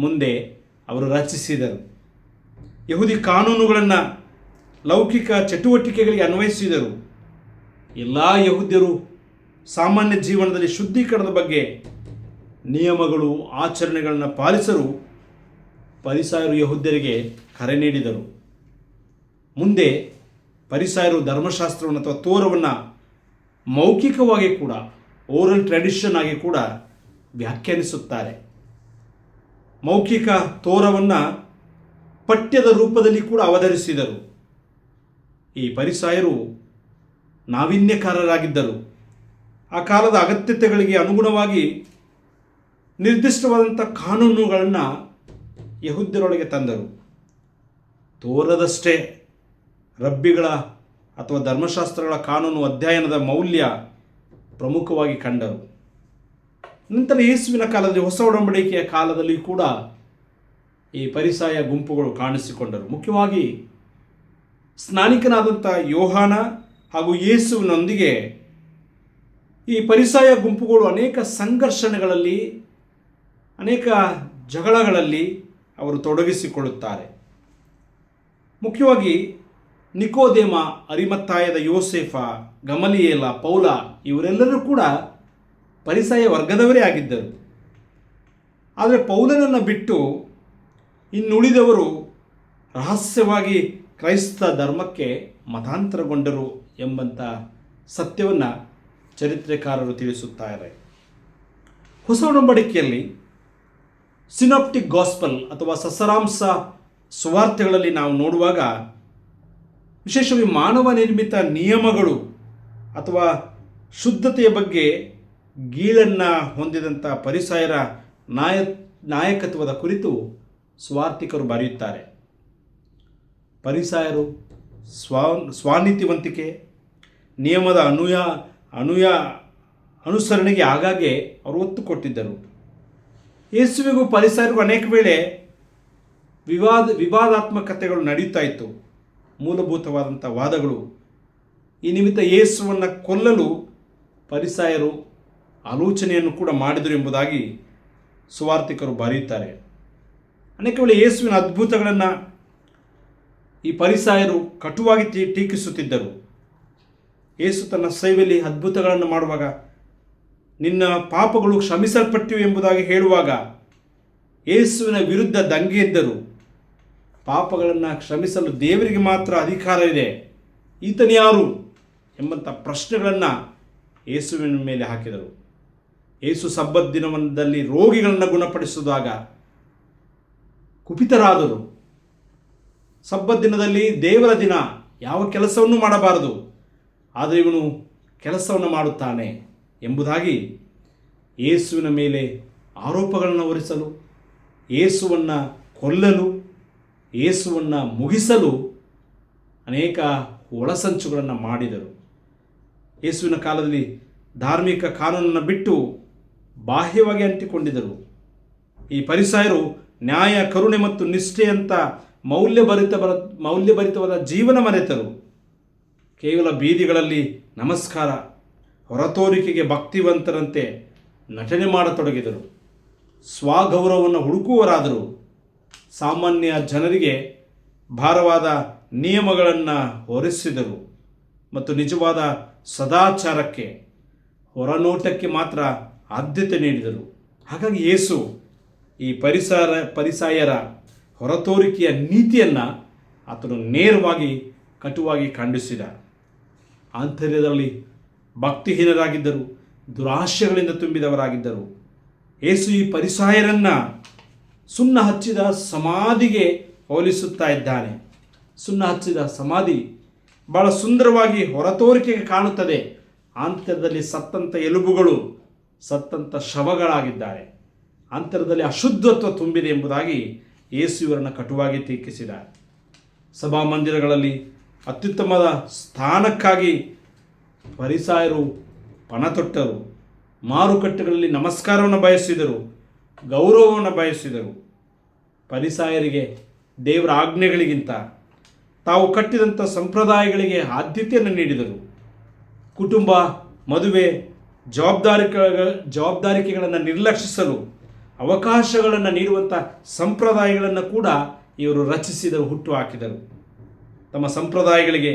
ಮುಂದೆ ಅವರು ರಚಿಸಿದರು. ಯಹೂದಿ ಕಾನೂನುಗಳನ್ನು ಲೌಕಿಕ ಚಟುವಟಿಕೆಗಳಿಗೆ ಅನ್ವಯಿಸಿದರು. ಎಲ್ಲ ಯಹೂದ್ಯರು ಸಾಮಾನ್ಯ ಜೀವನದಲ್ಲಿ ಶುದ್ಧೀಕರಣದ ಬಗ್ಗೆ ನಿಯಮಗಳು, ಆಚರಣೆಗಳನ್ನು ಪಾಲಿಸಲು ಫರಿಸಾಯರು ಯಹೂದ್ಯರಿಗೆ ಕರೆ ನೀಡಿದರು. ಮುಂದೆ ಫರಿಸಾಯರು ಧರ್ಮಶಾಸ್ತ್ರವನ್ನು ಅಥವಾ ತೋರವನ್ನು ಮೌಖಿಕವಾಗಿ ಕೂಡ, ಓರಲ್ ಟ್ರೆಡಿಷನ್ ಆಗಿ ಕೂಡ ವ್ಯಾಖ್ಯಾನಿಸುತ್ತಾರೆ. ಮೌಖಿಕ ತೋರವನ್ನು ಪಠ್ಯದ ರೂಪದಲ್ಲಿ ಕೂಡ ಅವತರಿಸಿದರು. ಈ ಫರಿಸಾಯರು ನಾವೀನ್ಯಕಾರರಾಗಿದ್ದರು. ಆ ಕಾಲದ ಅಗತ್ಯತೆಗಳಿಗೆ ಅನುಗುಣವಾಗಿ ನಿರ್ದಿಷ್ಟವಾದಂಥ ಕಾನೂನುಗಳನ್ನು ಯಹೂದ್ಯರೊಳಗೆ ತಂದರು. ತೋರದಷ್ಟೇ ರಬ್ಬಿಗಳ ಅಥವಾ ಧರ್ಮಶಾಸ್ತ್ರಗಳ ಕಾನೂನು ಅಧ್ಯಯನದ ಮೌಲ್ಯ ಪ್ರಮುಖವಾಗಿ ಕಂಡರು. ನಂತರ ಯೇಸುವಿನ ಕಾಲದಲ್ಲಿ, ಹೊಸ ಒಡಂಬಡಿಕೆಯ ಕಾಲದಲ್ಲಿ ಕೂಡ ಈ ಫರಿಸಾಯ ಗುಂಪುಗಳು ಕಾಣಿಸಿಕೊಂಡರು. ಮುಖ್ಯವಾಗಿ ಸ್ನಾನಿಕನಾದಂಥ ಯೋಹಾನ ಹಾಗೂ ಯೇಸುವಿನೊಂದಿಗೆ ಈ ಫರಿಸಾಯ ಗುಂಪುಗಳು ಅನೇಕ ಸಂಘರ್ಷಣೆಗಳಲ್ಲಿ, ಅನೇಕ ಜಗಳಗಳಲ್ಲಿ ಅವರು ತೊಡಗಿಸಿಕೊಳ್ಳುತ್ತಾರೆ. ಮುಖ್ಯವಾಗಿ ನಿಕೋದೇಮ, ಅರಿಮತ್ತಾಯದ ಯೋಸೇಫ, ಗಮಲಿಯೇಲ, ಪೌಲ ಇವರೆಲ್ಲರೂ ಕೂಡ ಫರಿಸಾಯ ವರ್ಗದವರೇ ಆಗಿದ್ದರು. ಆದರೆ ಪೌಲನನ್ನು ಬಿಟ್ಟು ಇನ್ನುಳಿದವರು ರಹಸ್ಯವಾಗಿ ಕ್ರೈಸ್ತ ಧರ್ಮಕ್ಕೆ ಮತಾಂತರಗೊಂಡರು ಎಂಬಂಥ ಸತ್ಯವನ್ನು ಚರಿತ್ರೆಕಾರರು ತಿಳಿಸುತ್ತಾರೆ. ಹೊಸ ಒಡಂಬಡಿಕೆಯಲ್ಲಿ ಸಿನಾಪ್ಟಿಕ್ ಗಾಸ್ಪಲ್ ಅಥವಾ ಸಸರಾಂಶ ಸುವಾರ್ತೆಗಳಲ್ಲಿ ನಾವು ನೋಡುವಾಗ ವಿಶೇಷವಾಗಿ ಮಾನವ ನಿರ್ಮಿತ ನಿಯಮಗಳು ಅಥವಾ ಶುದ್ಧತೆಯ ಬಗ್ಗೆ ಗೀಳನ್ನು ಹೊಂದಿದಂಥ ಫರಿಸಾಯರ ನಾಯಕತ್ವದ ಕುರಿತು ಸುವಾರ್ತಿಕರು ಬರೆಯುತ್ತಾರೆ. ಫರಿಸಾಯರು ಸ್ವಾನೀತಿವಂತಿಕೆ, ನಿಯಮದ ಅನುಸರಣೆಗೆ ಆಗಾಗ್ಗೆ ಅವರು ಒತ್ತು ಕೊಟ್ಟಿದ್ದರು. ಯೇಸುವಿಗೂ ಫರಿಸಾಯರಿಗೂ ಅನೇಕ ವೇಳೆ ವಿವಾದಾತ್ಮಕತೆಗಳು ನಡೆಯುತ್ತಾ ಇತ್ತು. ಮೂಲಭೂತವಾದಂಥ ವಾದಗಳು. ಈ ನಿಮಿತ್ತ ಯೇಸುವನ್ನು ಕೊಲ್ಲಲು ಫರಿಸಾಯರು ಆಲೋಚನೆಯನ್ನು ಕೂಡ ಮಾಡಿದರು ಎಂಬುದಾಗಿ ಸುವಾರ್ತಿಕರು ಬರೆಯುತ್ತಾರೆ. ಅನೇಕ ವೇಳೆ ಯೇಸುವಿನ ಅದ್ಭುತಗಳನ್ನು ಈ ಫರಿಸಾಯರು ಕಟುವಾಗಿ ಟೀಕಿಸುತ್ತಿದ್ದರು. ಯೇಸು ತನ್ನ ಸೇವೆಯಲ್ಲಿ ಅದ್ಭುತಗಳನ್ನು ಮಾಡುವಾಗ, ನಿನ್ನ ಪಾಪಗಳು ಕ್ಷಮಿಸಲ್ಪಟ್ಟಿವೆ ಎಂಬುದಾಗಿ ಹೇಳುವಾಗ ಯೇಸುವಿನ ವಿರುದ್ಧ ದಂಗೆ ಎದ್ದರು. ಪಾಪಗಳನ್ನು ಕ್ಷಮಿಸಲು ದೇವರಿಗೆ ಮಾತ್ರ ಅಧಿಕಾರ ಇದೆ, ಈತನ್ಯಾರು ಎಂಬಂಥ ಪ್ರಶ್ನೆಗಳನ್ನು ಯೇಸುವಿನ ಮೇಲೆ ಹಾಕಿದರು. ಯೇಸು ಸಬ್ಬತ್ ದಿನದಲ್ಲಿ ರೋಗಿಗಳನ್ನು ಗುಣಪಡಿಸಿದಾಗ ಕುಪಿತರಾದರು. ಸಬ್ಬತ್ ದಿನದಲ್ಲಿ, ದೇವರ ದಿನ, ಯಾವ ಕೆಲಸವನ್ನು ಮಾಡಬಾರದು, ಆದರೆ ಇವನು ಕೆಲಸವನ್ನು ಮಾಡುತ್ತಾನೆ ಎಂಬುದಾಗಿ ಯೇಸುವಿನ ಮೇಲೆ ಆರೋಪಗಳನ್ನು ಹೊರಿಸಲು, ಯೇಸುವನ್ನು ಕೊಲ್ಲಲು, ಯೇಸುವನ್ನು ಮುಗಿಸಲು ಅನೇಕ ಒಳಸಂಚುಗಳನ್ನು ಮಾಡಿದರು. ಯೇಸುವಿನ ಕಾಲದಲ್ಲಿ ಧಾರ್ಮಿಕ ಕಾನೂನನ್ನು ಬಿಟ್ಟು ಬಾಹ್ಯವಾಗಿ ಅಂಟಿಕೊಂಡಿದ್ದರು. ಈ ಫರಿಸಾಯರು ನ್ಯಾಯ, ಕರುಣೆ ಮತ್ತು ನಿಷ್ಠೆಯಂಥ ಮೌಲ್ಯಭರಿತವಾದ ಜೀವನ ಮರೆತರು. ಕೇವಲ ಬೀದಿಗಳಲ್ಲಿ ನಮಸ್ಕಾರ, ಹೊರತೋರಿಕೆಗೆ ಭಕ್ತಿವಂತರಂತೆ ನಟನೆ ಮಾಡತೊಡಗಿದರು. ಸ್ವಗೌರವವನ್ನು ಹುಡುಕುವರಾದರು. ಸಾಮಾನ್ಯ ಜನರಿಗೆ ಭಾರವಾದ ನಿಯಮಗಳನ್ನು ಹೊರಿಸಿದರು ಮತ್ತು ನಿಜವಾದ ಸದಾಚಾರಕ್ಕೆ, ಹೊರನೋಟಕ್ಕೆ ಮಾತ್ರ ಆದ್ಯತೆ ನೀಡಿದರು. ಹಾಗಾಗಿ ಯೇಸು ಈ ಪರಿಸಾಯರ ಹೊರತೋರಿಕೆಯ ನೀತಿಯನ್ನು ಆತನು ನೇರವಾಗಿ ಕಟುವಾಗಿ ಖಂಡಿಸಿದ. ಆಂತರ್ಯದಲ್ಲಿ ಭಕ್ತಿಹೀನರಾಗಿದ್ದರು, ದುರಾಶೆಗಳಿಂದ ತುಂಬಿದವರಾಗಿದ್ದರು. ಯೇಸು ಈ ಪರಿಸಾಯರನ್ನು ಸುಣ್ಣ ಹಚ್ಚಿದ ಸಮಾಧಿಗೆ ಹೋಲಿಸುತ್ತಾ ಇದ್ದಾನೆ. ಸುಣ್ಣ ಹಚ್ಚಿದ ಸಮಾಧಿ ಬಹಳ ಸುಂದರವಾಗಿ ಹೊರತೋರಿಕೆಗೆ ಕಾಣುತ್ತದೆ. ಆಂತರ್ಯದಲ್ಲಿ ಸತ್ತಂಥ ಎಲುಬುಗಳು, ಸತ್ತಂಥ ಶವಗಳಾಗಿದ್ದಾರೆ. ಆಂತರ್ಯದಲ್ಲಿ ಅಶುದ್ಧತ್ವ ತುಂಬಿದೆ ಎಂಬುದಾಗಿ ಯೇಸು ಇವರನ್ನು ಕಟುವಾಗಿ ಟೀಕಿಸಿದ. ಸಭಾಮಂದಿರಗಳಲ್ಲಿ ಅತ್ಯುತ್ತಮದ ಸ್ಥಾನಕ್ಕಾಗಿ ಫರಿಸಾಯರು ಪಣ ತೊಟ್ಟರು. ಮಾರುಕಟ್ಟೆಗಳಲ್ಲಿ ನಮಸ್ಕಾರವನ್ನು ಬಯಸಿದರು, ಗೌರವವನ್ನು ಬಯಸಿದರು. ಫರಿಸಾಯರಿಗೆ ದೇವರ ಆಜ್ಞೆಗಳಿಗಿಂತ ತಾವು ಕಟ್ಟಿದಂಥ ಸಂಪ್ರದಾಯಗಳಿಗೆ ಆದ್ಯತೆಯನ್ನು ನೀಡಿದರು. ಕುಟುಂಬ, ಮದುವೆ, ಜವಾಬ್ದಾರಿಕೆಗಳನ್ನು ನಿರ್ಲಕ್ಷಿಸಲು ಅವಕಾಶಗಳನ್ನು ನೀಡುವಂಥ ಸಂಪ್ರದಾಯಗಳನ್ನು ಕೂಡ ಇವರು ರಚಿಸಿದರು, ಹುಟ್ಟು ಹಾಕಿದರು. ತಮ್ಮ ಸಂಪ್ರದಾಯಗಳಿಗೆ,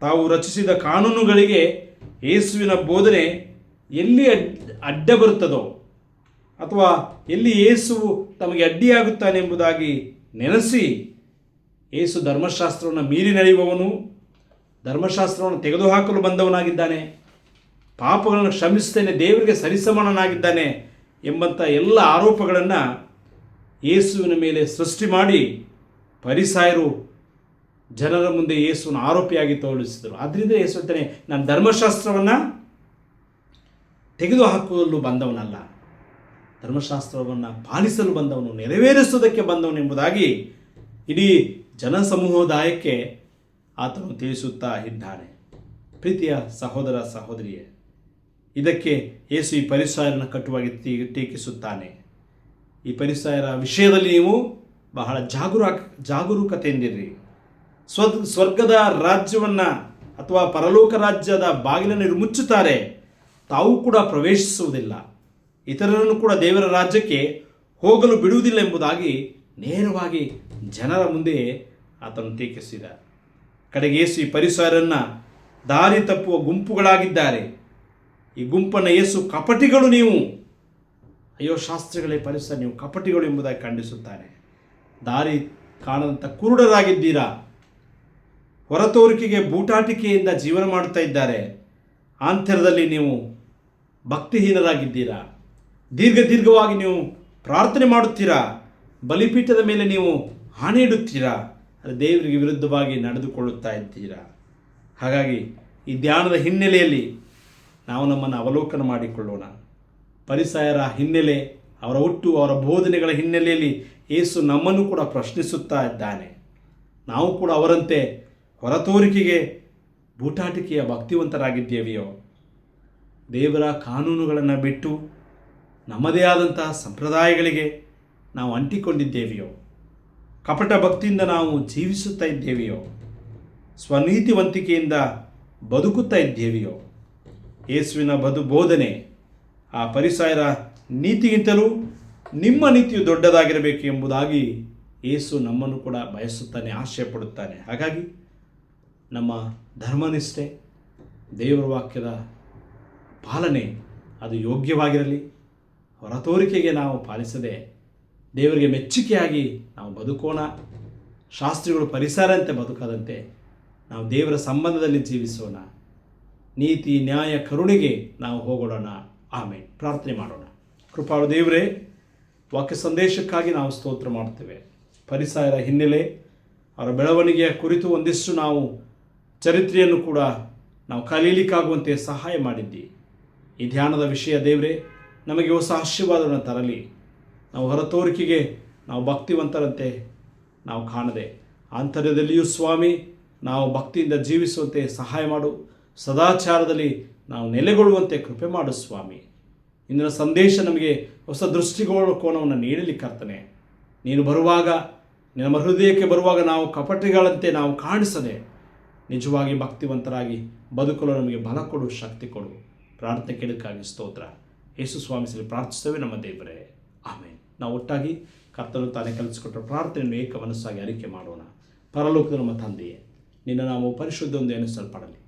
ತಾವು ರಚಿಸಿದ ಕಾನೂನುಗಳಿಗೆ ಯೇಸುವಿನ ಬೋಧನೆ ಎಲ್ಲಿ ಅಡ್ಡ ಬರುತ್ತದೋ ಅಥವಾ ಎಲ್ಲಿ ಯೇಸುವು ತಮಗೆ ಅಡ್ಡಿಯಾಗುತ್ತಾನೆ ಎಂಬುದಾಗಿ ನೆನೆಸಿ ಯೇಸು ಧರ್ಮಶಾಸ್ತ್ರವನ್ನು ಮೀರಿ ನಡೆಯುವವನು, ಧರ್ಮಶಾಸ್ತ್ರವನ್ನು ತೆಗೆದುಹಾಕಲು ಬಂದವನಾಗಿದ್ದಾನೆ, ಪಾಪಗಳನ್ನು ಕ್ಷಮಿಸ್ತೇನೆ, ದೇವರಿಗೆ ಸರಿಸಮಾನನಾಗಿದ್ದಾನೆ ಎಂಬಂಥ ಎಲ್ಲ ಆರೋಪಗಳನ್ನು ಯೇಸುವಿನ ಮೇಲೆ ಸೃಷ್ಟಿ ಮಾಡಿ ಫರಿಸಾಯರು ಜನರ ಮುಂದೆ ಯೇಸುವನ್ನು ಆರೋಪಿಯಾಗಿ ತೋರಿಸಿದರು. ಆದ್ದರಿಂದ ಯೇಸು ಹೇಳ್ತಾನೆ, ನಾನು ಧರ್ಮಶಾಸ್ತ್ರವನ್ನು ತೆಗೆದುಹಾಕಲು ಬಂದವನಲ್ಲ, ಧರ್ಮಶಾಸ್ತ್ರವನ್ನು ಪಾಲಿಸಲು ಬಂದವನು, ನೆರವೇರಿಸುವುದಕ್ಕೆ ಬಂದವನು ಎಂಬುದಾಗಿ ಇಡೀ ಜನಸಮುದಾಯಕ್ಕೆ ಆತನು ತಿಳಿಸುತ್ತಾ ಇದ್ದಾನೆ. ಪ್ರೀತಿಯ ಸಹೋದರ ಸಹೋದರಿಯೇ, ಇದಕ್ಕೆ ಯೇಸು ಈ ಫರಿಸಾಯರನ್ನು ಕಟುವಾಗಿ ಟೀಕಿಸುತ್ತಾನೆ. ಈ ಫರಿಸಾಯರ ವಿಷಯದಲ್ಲಿ ನೀವು ಬಹಳ ಜಾಗರೂಕತೆಯಿಂದಿರಿ. ಸ್ವರ್ಗದ ರಾಜ್ಯವನ್ನು ಅಥವಾ ಪರಲೋಕ ರಾಜ್ಯದ ಬಾಗಿಲನ್ನು ಇವರು ಮುಚ್ಚುತ್ತಾರೆ, ತಾವು ಕೂಡ ಪ್ರವೇಶಿಸುವುದಿಲ್ಲ, ಇತರರನ್ನು ಕೂಡ ದೇವರ ರಾಜ್ಯಕ್ಕೆ ಹೋಗಲು ಬಿಡುವುದಿಲ್ಲ ಎಂಬುದಾಗಿ ನೇರವಾಗಿ ಜನರ ಮುಂದೆ ಆತನು ಟೀಕಿಸಿದ. ಕಡೆಗೆ ಯೇಸು ಈ ಫರಿಸಾಯರನ್ನು ದಾರಿ ತಪ್ಪುವ ಗುಂಪುಗಳಾಗಿದ್ದಾರೆ, ಈ ಗುಂಪನ್ನು ಯೇಸು ಕಪಟಿಗಳು, ನೀವು ಅಯ್ಯೋ ಶಾಸ್ತ್ರಿಗಳೇ, ಫರಿಸಾಯ ನೀವು ಕಪಟಿಗಳು ಎಂಬುದಾಗಿ ಖಂಡಿಸುತ್ತಾನೆ. ದಾರಿ ಕಾಣದಂಥ ಕುರುಡರಾಗಿದ್ದೀರಾ, ಹೊರತೋರಿಕೆಗೆ ಬೂಟಾಟಿಕೆಯಿಂದ ಜೀವನ ಮಾಡುತ್ತಾ ಇದ್ದಾರೆ, ಆಂತರ್ಯದಲ್ಲಿ ನೀವು ಭಕ್ತಿಹೀನರಾಗಿದ್ದೀರಾ, ದೀರ್ಘವಾಗಿ ನೀವು ಪ್ರಾರ್ಥನೆ ಮಾಡುತ್ತೀರಾ, ಬಲಿಪೀಠದ ಮೇಲೆ ನೀವು ಹಣೆ ಇಡುತ್ತೀರಾ, ಅದು ದೇವರಿಗೆ ವಿರುದ್ಧವಾಗಿ ನಡೆದುಕೊಳ್ಳುತ್ತಾ ಇದ್ದೀರಾ. ಹಾಗಾಗಿ ಈ ಧ್ಯಾನದ ಹಿನ್ನೆಲೆಯಲ್ಲಿ ನಾವು ನಮ್ಮನ್ನು ಅವಲೋಕನ ಮಾಡಿಕೊಳ್ಳೋಣ. ಫರಿಸಾಯರ ಹಿನ್ನೆಲೆ, ಅವರ ಹುಟ್ಟು, ಅವರ ಬೋಧನೆಗಳ ಹಿನ್ನೆಲೆಯಲ್ಲಿ ಯೇಸು ನಮ್ಮನ್ನು ಕೂಡ ಪ್ರಶ್ನಿಸುತ್ತಾ ಇದ್ದಾನೆ. ನಾವು ಕೂಡ ಅವರಂತೆ ಹೊರತೋರಿಕೆಗೆ ಬೂಟಾಟಿಕೆಯ ಭಕ್ತಿವಂತರಾಗಿದ್ದೇವೆಯೋ, ದೇವರ ಕಾನೂನುಗಳನ್ನು ಬಿಟ್ಟು ನಮ್ಮದೇ ಆದಂತಹ ಸಂಪ್ರದಾಯಗಳಿಗೆ ನಾವು ಅಂಟಿಕೊಂಡಿದ್ದೇವೆಯೋ, ಕಪಟ ಭಕ್ತಿಯಿಂದ ನಾವು ಜೀವಿಸುತ್ತಾ ಇದ್ದೇವೆಯೋ, ಸ್ವನೀತಿವಂತಿಕೆಯಿಂದ ಬದುಕುತ್ತಾ ಇದ್ದೇವೆಯೋ? ಯೇಸುವಿನ ಬೋಧನೆ ಆ ಫರಿಸಾಯರ ನೀತಿಗಿಂತಲೂ ನಿಮ್ಮ ನೀತಿಯು ದೊಡ್ಡದಾಗಿರಬೇಕು ಎಂಬುದಾಗಿ ಯೇಸು ನಮ್ಮನ್ನು ಕೂಡ ಬಯಸುತ್ತಾನೆ, ಆಶಯ ಪಡುತ್ತಾನೆ. ಹಾಗಾಗಿ ನಮ್ಮ ಧರ್ಮನಿಷ್ಠೆ, ದೇವರ ವಾಕ್ಯದ ಪಾಲನೆ ಅದು ಯೋಗ್ಯವಾಗಿರಲಿ. ಹೊರತೋರಿಕೆಗೆ ನಾವು ಪಾಲಿಸದೆ ದೇವರಿಗೆ ಮೆಚ್ಚುಗೆಯಾಗಿ ನಾವು ಬದುಕೋಣ. ಶಾಸ್ತ್ರಿಗಳು ಫರಿಸಾಯರಂತೆ ಬದುಕದಂತೆ ನಾವು ದೇವರ ಸಂಬಂಧದಲ್ಲಿ ಜೀವಿಸೋಣ. ನೀತಿ, ನ್ಯಾಯ, ಕರುಣೆಗೆ ನಾವು ಹೋಗೋಣ. ಆಮೇಲೆ ಪ್ರಾರ್ಥನೆ ಮಾಡೋಣ. ಕೃಪಾಳು ದೇವರೇ, ವಾಕ್ಯ ಸಂದೇಶಕ್ಕಾಗಿ ನಾವು ಸ್ತೋತ್ರ ಮಾಡ್ತೇವೆ. ಫರಿಸಾಯರ ಹಿನ್ನೆಲೆ, ಅವರ ಬೆಳವಣಿಗೆಯ ಕುರಿತು ಒಂದಿಷ್ಟು ನಾವು ಚರಿತ್ರೆಯನ್ನು ಕೂಡ ನಾವು ಕಲೀಲಿಕ್ಕಾಗುವಂತೆ ಸಹಾಯ ಮಾಡಿದ್ದಿ. ಈ ಧ್ಯಾನದ ವಿಷಯ ದೇವರೇ ನಮಗೆ ಹೊಸ ಆಶೀರ್ವಾದವನ್ನು ತರಲಿ. ನಾವು ಹೊರತೋರಿಕೆಗೆ ನಾವು ಭಕ್ತಿವಂತರಂತೆ ನಾವು ಕಾಣದೆ ಆಂತರ್ಯದಲ್ಲಿಯೂ ಸ್ವಾಮಿ ನಾವು ಭಕ್ತಿಯಿಂದ ಜೀವಿಸುವಂತೆ ಸಹಾಯ ಮಾಡು. ಸದಾಚಾರದಲ್ಲಿ ನಾವು ನೆಲೆಗೊಳ್ಳುವಂತೆ ಕೃಪೆ ಮಾಡು ಸ್ವಾಮಿ. ಇಂದಿನ ಸಂದೇಶ ನಮಗೆ ಹೊಸ ದೃಷ್ಟಿಕೋನವನ್ನು ನೀಡಲಿ ಕರ್ತನೆ. ನೀನು ಬರುವಾಗ, ನಿನ್ನ ಹೃದಯಕ್ಕೆ ಬರುವಾಗ ನಾವು ಕಪಟಿಗಳಂತೆ ನಾವು ಕಾಣಿಸದೆ ನಿಜವಾಗಿ ಭಕ್ತಿವಂತರಾಗಿ ಬದುಕಲು ನಮಗೆ ಬಲ ಕೊಡು, ಶಕ್ತಿ ಕೊಡು. ಪ್ರಾರ್ಥನೆ ಕೇಳಕ್ಕಾಗಿ ಸ್ತೋತ್ರ. ಯೇಸು ಸ್ವಾಮಿಸಲಿ ಪ್ರಾರ್ಥಿಸ್ತೇವೆ ನಮ್ಮ ದೇವರೇ, ಆಮೇಲೆ. ನಾವು ಒಟ್ಟಾಗಿ ಕರ್ತನು ತಾನೇ ಕಲಿಸಿಕೊಟ್ಟ ಪ್ರಾರ್ಥನೆಯನ್ನು ಏಕ ಮನಸ್ಸಾಗಿ ಅರಿಕೆ ಮಾಡೋಣ. ಪರಲೋಕದ ನಮ್ಮ ತಂದೆಯೇ, ನಿನ್ನ ನಾಮವು ಪರಿಶುದ್ಧವೆಂದು ಎನಿಸಲ್ಪಡಲಿ,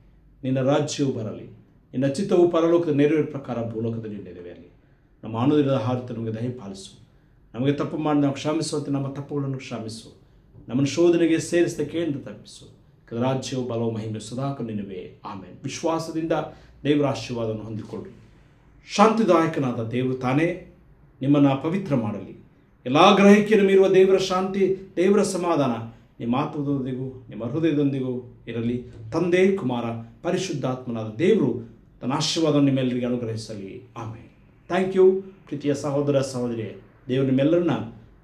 ನಿನ್ನ ರಾಜ್ಯವು ಬರಲಿ, ನಿನ್ನ ಚಿತ್ತವು ಪರಲೋಕದ ನೆರವೇರ ಪ್ರಕಾರ ಭೂಲೋಕದಲ್ಲಿ ನೆರವೇರಲಿ. ನಮ್ಮ ಅನುದಿನದ ಆಹಾರವನ್ನು ನಮಗೆ ದಯಪಾಲಿಸು. ನಮಗೆ ತಪ್ಪು ಮಾಡಿ ನಾವು ಕ್ಷಮಿಸುವಂತೆ ನಮ್ಮ ತಪ್ಪುಗಳನ್ನು ಕ್ಷಮಿಸು. ನಮ್ಮನ್ನು ಶೋಧನೆಗೆ ಸೇರಿಸಿದ ಕೇಂದ್ರ ತಪ್ಪಿಸು. ರಾಜ್ಯವು ಬಲವು ಮಹಿಮೆ ಸದಾಕಾಲ ನಿನ್ನವೇ. ಆಮೇಲೆ ವಿಶ್ವಾಸದಿಂದ ದೇವರ ಆಶೀರ್ವಾದವನ್ನು ಹೊಂದಿಕೊಳ್ಳಿ. ಶಾಂತಿದಾಯಕನಾದ ದೇವರು ತಾನೇ ನಿಮ್ಮನ್ನು ಪವಿತ್ರ ಮಾಡಲಿ. ಎಲ್ಲ ಗ್ರಹಿಕೆಯನ್ನು ಮೀರುವ ದೇವರ ಶಾಂತಿ, ದೇವರ ಸಮಾಧಾನ ನಿಮ್ಮ ಆತ್ಮದೊಂದಿಗೂ ನಿಮ್ಮ ಹೃದಯದೊಂದಿಗೂ ಇರಲಿ. ತಂದೆ, ಕುಮಾರ, ಪರಿಶುದ್ಧಾತ್ಮನಾದ ದೇವರು ತನ್ನ ಆಶೀರ್ವಾದವನ್ನು ನಿಮ್ಮೆಲ್ಲರಿಗೆ ಅನುಗ್ರಹಿಸಲಿ. ಆಮೇಲೆ ಥ್ಯಾಂಕ್ ಯು ಪ್ರೀತಿಯ ಸಹೋದರ ಸಹೋದರಿಯೇ. ದೇವರು ನಿಮ್ಮೆಲ್ಲರನ್ನ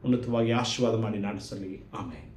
ಉನ್ನತವಾಗಿ ಆಶೀರ್ವಾದ ಮಾಡಿ ನಡೆಸಲಿ. ಆಮೇಲೆ